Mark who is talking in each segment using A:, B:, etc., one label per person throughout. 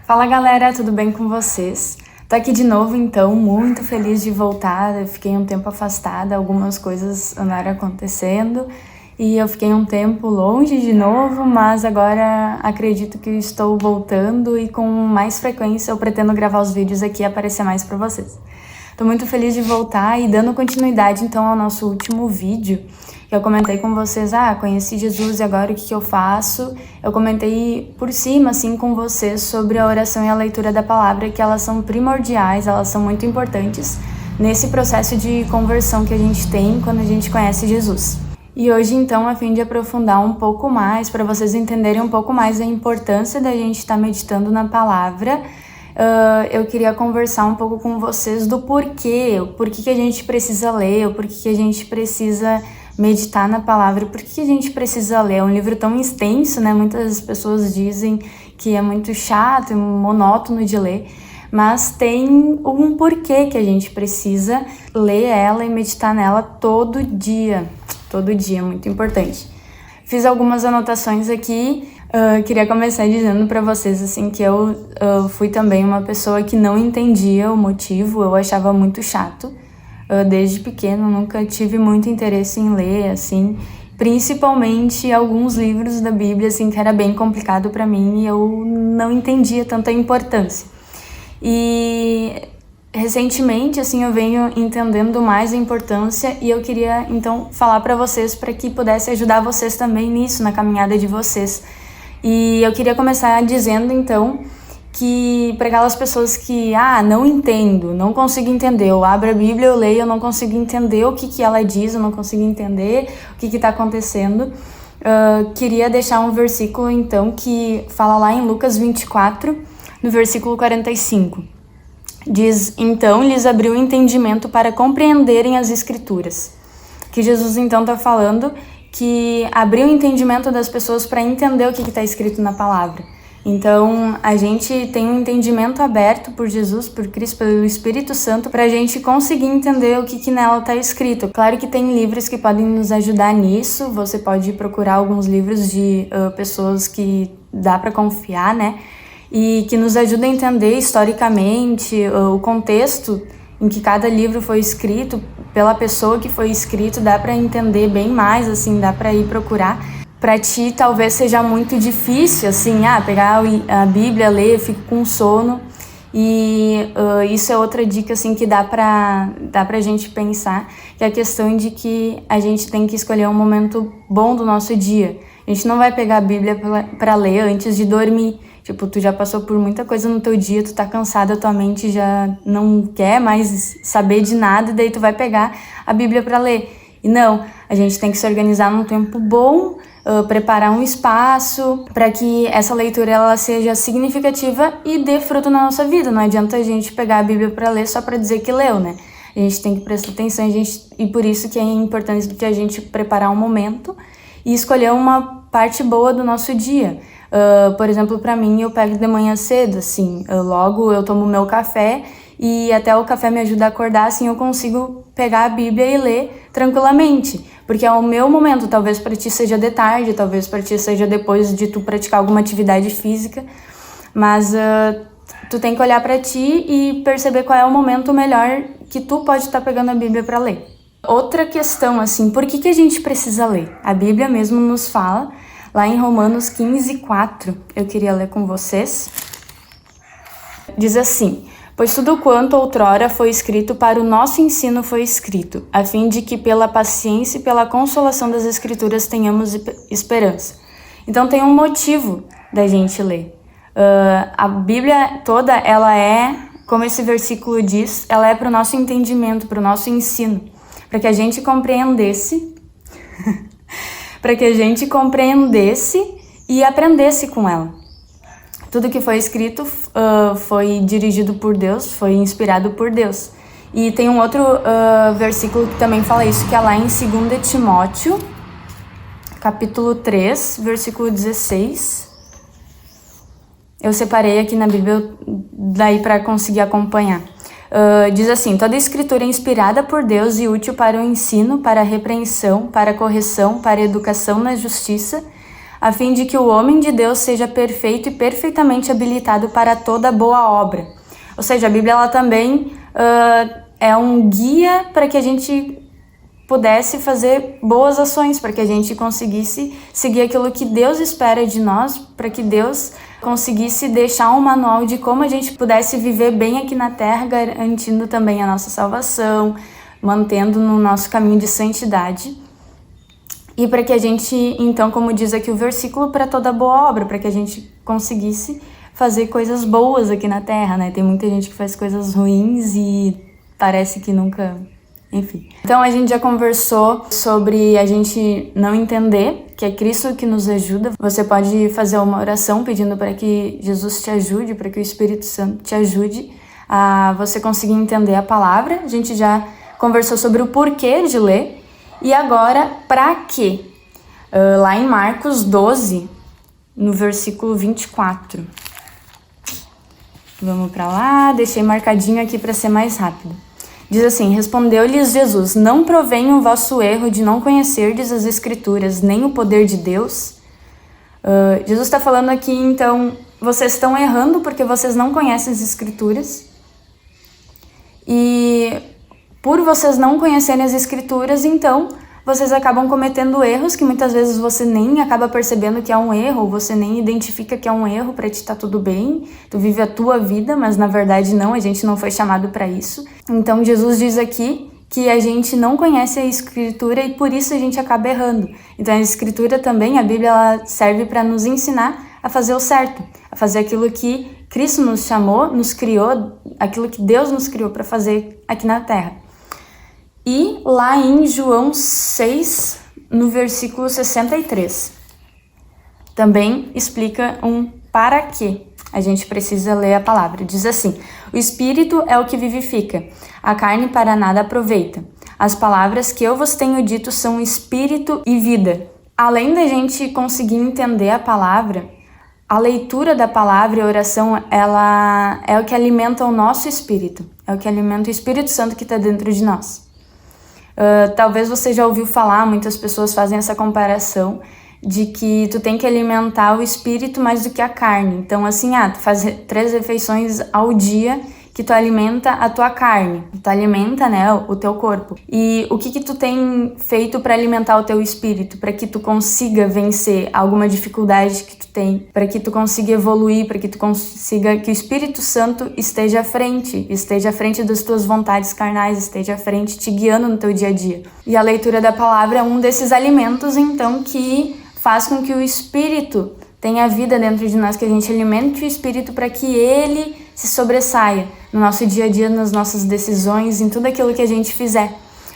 A: Fala galera, tudo bem com vocês? Tô aqui de novo então, muito feliz de voltar. Eu fiquei um tempo afastada, algumas coisas andaram acontecendo e eu fiquei um tempo longe de novo, mas agora acredito que estou voltando e com mais frequência eu pretendo gravar os vídeos aqui e aparecer mais pra vocês. Tô muito feliz de voltar e dando continuidade então ao nosso último vídeo, que eu comentei com vocês, conheci Jesus e agora o que eu faço? Eu comentei por cima assim com vocês sobre a oração e a leitura da palavra, que elas são primordiais, elas são muito importantes nesse processo de conversão que a gente tem quando a gente conhece Jesus. E hoje então, a fim de aprofundar um pouco mais, para vocês entenderem um pouco mais a importância da gente estar meditando na palavra, eu queria conversar um pouco com vocês do porquê, o porquê que a gente precisa ler, o porquê que a gente precisa meditar na palavra, por que a gente precisa ler. É um livro tão extenso, né? Muitas pessoas dizem que é muito chato e monótono de ler, mas tem um porquê que a gente precisa ler ela e meditar nela todo dia, muito importante. Fiz algumas anotações aqui. Queria começar dizendo para vocês assim que eu fui também uma pessoa que não entendia o motivo, eu achava muito chato. Desde pequeno nunca tive muito interesse em ler, assim, principalmente alguns livros da Bíblia, assim, que era bem complicado para mim e eu não entendia tanta importância. E recentemente, assim, eu venho entendendo mais a importância e eu queria, então, falar para vocês para que pudesse ajudar vocês também nisso, na caminhada de vocês. E eu queria começar dizendo, então, que para aquelas pessoas que, não entendo, não consigo entender, eu abro a Bíblia, eu leio, eu não consigo entender o que ela diz, eu não consigo entender o que está acontecendo, queria deixar um versículo, então, que fala lá em Lucas 24, no versículo 45. Diz, então, lhes abriu o entendimento para compreenderem as Escrituras. Que Jesus, então, está falando que abriu o entendimento das pessoas para entender o que está escrito na palavra. Então, a gente tem um entendimento aberto por Jesus, por Cristo, pelo Espírito Santo, para a gente conseguir entender o que nela está escrito. Claro que tem livros que podem nos ajudar nisso, você pode procurar alguns livros de pessoas que dá para confiar, né? E que nos ajudam a entender historicamente o contexto em que cada livro foi escrito, pela pessoa que foi escrito, dá para entender bem mais, assim, dá para ir procurar. Pra ti talvez seja muito difícil, assim, pegar a Bíblia, ler, fico com sono. E isso é outra dica, assim, que dá pra gente pensar, que é a questão de que a gente tem que escolher um momento bom do nosso dia. A gente não vai pegar a Bíblia pra ler antes de dormir. Tipo, tu já passou por muita coisa no teu dia, tu tá cansada, tua mente já não quer mais saber de nada, e daí tu vai pegar a Bíblia pra ler. E não, a gente tem que se organizar num tempo bom, preparar um espaço para que essa leitura ela seja significativa e dê fruto na nossa vida. Não adianta a gente pegar a Bíblia para ler só para dizer que leu, né? A gente tem que prestar atenção, e por isso que é importante que a gente preparar um momento e escolher uma parte boa do nosso dia. Por exemplo, para mim, eu pego de manhã cedo, assim, logo eu tomo meu café e até o café me ajuda a acordar, assim eu consigo pegar a Bíblia e ler tranquilamente, porque é o meu momento. Talvez para ti seja de tarde, talvez para ti seja depois de tu praticar alguma atividade física, mas tu tem que olhar para ti e perceber qual é o momento melhor que tu pode estar pegando a Bíblia para ler. Outra questão, assim, por que a gente precisa ler? A Bíblia mesmo nos fala, lá em Romanos 15:4, eu queria ler com vocês, diz assim: pois tudo quanto outrora foi escrito para o nosso ensino foi escrito, a fim de que pela paciência e pela consolação das Escrituras tenhamos esperança. Então tem um motivo da gente ler. A Bíblia toda, ela é, como esse versículo diz, ela é para o nosso entendimento, para o nosso ensino, para que a gente compreendesse, e aprendesse com ela. Tudo que foi escrito foi dirigido por Deus, foi inspirado por Deus. E tem um outro versículo que também fala isso, que é lá em 2 Timóteo, capítulo 3, versículo 16. Eu separei aqui na Bíblia daí para conseguir acompanhar. Diz assim: toda a escritura é inspirada por Deus e útil para o ensino, para a repreensão, para a correção, para a educação na justiça, a fim de que o homem de Deus seja perfeito e perfeitamente habilitado para toda boa obra. Ou seja, a Bíblia ela também é um guia para que a gente pudesse fazer boas ações, para que a gente conseguisse seguir aquilo que Deus espera de nós, para que Deus conseguisse deixar um manual de como a gente pudesse viver bem aqui na Terra, garantindo também a nossa salvação, mantendo no nosso caminho de santidade. E para que a gente, então, como diz aqui o versículo, para toda boa obra, para que a gente conseguisse fazer coisas boas aqui na Terra, né? Tem muita gente que faz coisas ruins e parece que nunca... Enfim. Então a gente já conversou sobre a gente não entender que é Cristo que nos ajuda. Você pode fazer uma oração pedindo para que Jesus te ajude, para que o Espírito Santo te ajude a você conseguir entender a palavra. A gente já conversou sobre o porquê de ler. E agora, para quê? Lá em Marcos 12, no versículo 24. Vamos para lá, deixei marcadinho aqui para ser mais rápido. Diz assim: respondeu-lhes Jesus: não provenha o vosso erro de não conhecerdes as Escrituras, nem o poder de Deus. Jesus está falando aqui, então, vocês estão errando porque vocês não conhecem as Escrituras. E por vocês não conhecerem as Escrituras, então, vocês acabam cometendo erros que muitas vezes você nem acaba percebendo que é um erro, ou você nem identifica que é um erro, para ti tá tudo bem, tu vive a tua vida, mas na verdade não, a gente não foi chamado para isso. Então Jesus diz aqui que a gente não conhece a Escritura e por isso a gente acaba errando. Então a Escritura também, a Bíblia, ela serve para nos ensinar a fazer o certo, a fazer aquilo que Cristo nos chamou, nos criou, aquilo que Deus nos criou para fazer aqui na Terra. E lá em João 6, no versículo 63, também explica um para quê a gente precisa ler a palavra. Diz assim: o Espírito é o que vivifica, a carne para nada aproveita. As palavras que eu vos tenho dito são Espírito e vida. Além da gente conseguir entender a palavra, a leitura da palavra e a oração, ela é o que alimenta o nosso espírito, é o que alimenta o Espírito Santo que está dentro de nós. Talvez você já ouviu falar, muitas pessoas fazem essa comparação de que tu tem que alimentar o espírito mais do que a carne. Então assim, tu faz 3 refeições ao dia que tu alimenta a tua carne, tu alimenta, né, o teu corpo. E o que tu tem feito para alimentar o teu espírito, para que tu consiga vencer alguma dificuldade que tu tem, para que tu consiga evoluir, para que tu consiga que o Espírito Santo esteja à frente das tuas vontades carnais, esteja à frente, te guiando no teu dia a dia. E a leitura da palavra é um desses alimentos, então, que faz com que o Espírito tenha vida dentro de nós, que a gente alimente o Espírito para que ele se sobressaia no nosso dia a dia, nas nossas decisões, em tudo aquilo que a gente fizer.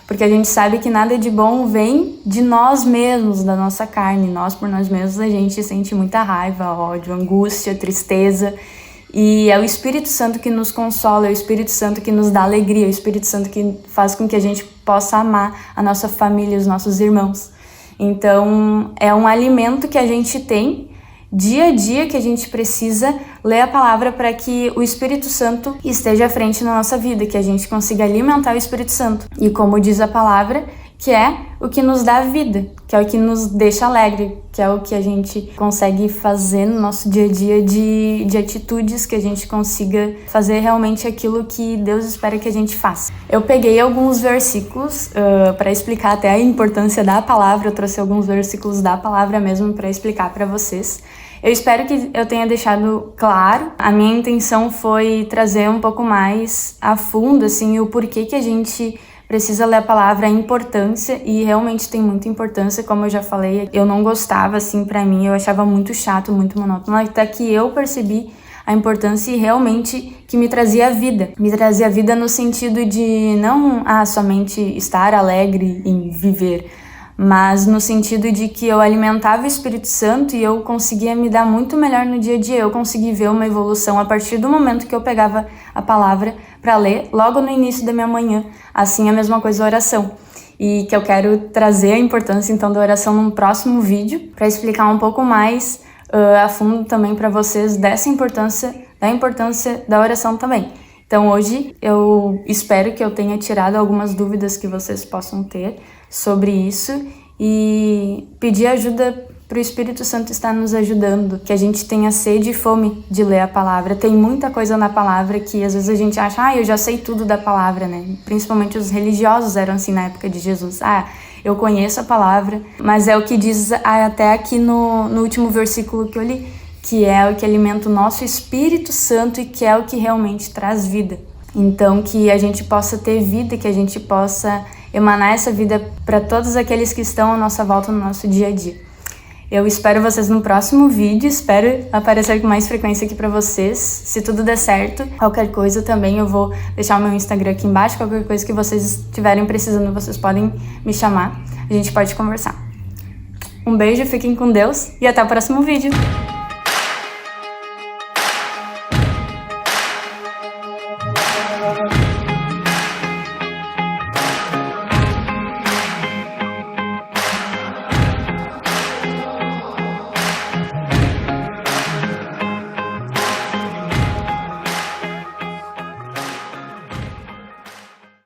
A: Porque a gente sabe que nada de bom vem de nós mesmos, da nossa carne. Nós, por nós mesmos, a gente sente muita raiva, ódio, angústia, tristeza. E é o Espírito Santo que nos consola, é o Espírito Santo que nos dá alegria, é o Espírito Santo que faz com que a gente possa amar a nossa família, os nossos irmãos. Então, é um alimento que a gente tem dia a dia, que a gente precisa ler a palavra para que o Espírito Santo esteja à frente na nossa vida, que a gente consiga alimentar o Espírito Santo. E como diz a palavra, que é o que nos dá vida, que é o que nos deixa alegre, que é o que a gente consegue fazer no nosso dia a dia de atitudes, que a gente consiga fazer realmente aquilo que Deus espera que a gente faça. Eu peguei alguns versículos para explicar até a importância da palavra, eu trouxe alguns versículos da palavra mesmo para explicar para vocês. Eu espero que eu tenha deixado claro. A minha intenção foi trazer um pouco mais a fundo, assim, o porquê que a gente precisa ler a palavra, a importância, e realmente tem muita importância, como eu já falei. Eu não gostava, assim, pra mim, eu achava muito chato, muito monótono, até que eu percebi a importância e realmente que me trazia vida. Me trazia vida no sentido de não somente estar alegre em viver, mas no sentido de que eu alimentava o Espírito Santo e eu conseguia me dar muito melhor no dia a dia. Eu consegui ver uma evolução a partir do momento que eu pegava a palavra para ler, logo no início da minha manhã. Assim, a mesma coisa a oração. E que eu quero trazer a importância, então, da oração num próximo vídeo, para explicar um pouco mais a fundo também para vocês dessa importância, da importância da oração também. Então hoje eu espero que eu tenha tirado algumas dúvidas que vocês possam ter sobre isso e pedir ajuda para o Espírito Santo estar nos ajudando, que a gente tenha sede e fome de ler a palavra. Tem muita coisa na palavra que às vezes a gente acha, eu já sei tudo da palavra, né? Principalmente os religiosos eram assim na época de Jesus. Eu conheço a palavra, mas é o que diz até aqui no último versículo que eu li, que é o que alimenta o nosso Espírito Santo e que é o que realmente traz vida. Então, que a gente possa ter vida, que a gente possa emanar essa vida para todos aqueles que estão à nossa volta no nosso dia a dia. Eu espero vocês no próximo vídeo, espero aparecer com mais frequência aqui pra vocês, se tudo der certo. Qualquer coisa também eu vou deixar o meu Instagram aqui embaixo, qualquer coisa que vocês estiverem precisando, vocês podem me chamar, a gente pode conversar. Um beijo, fiquem com Deus e até o próximo vídeo!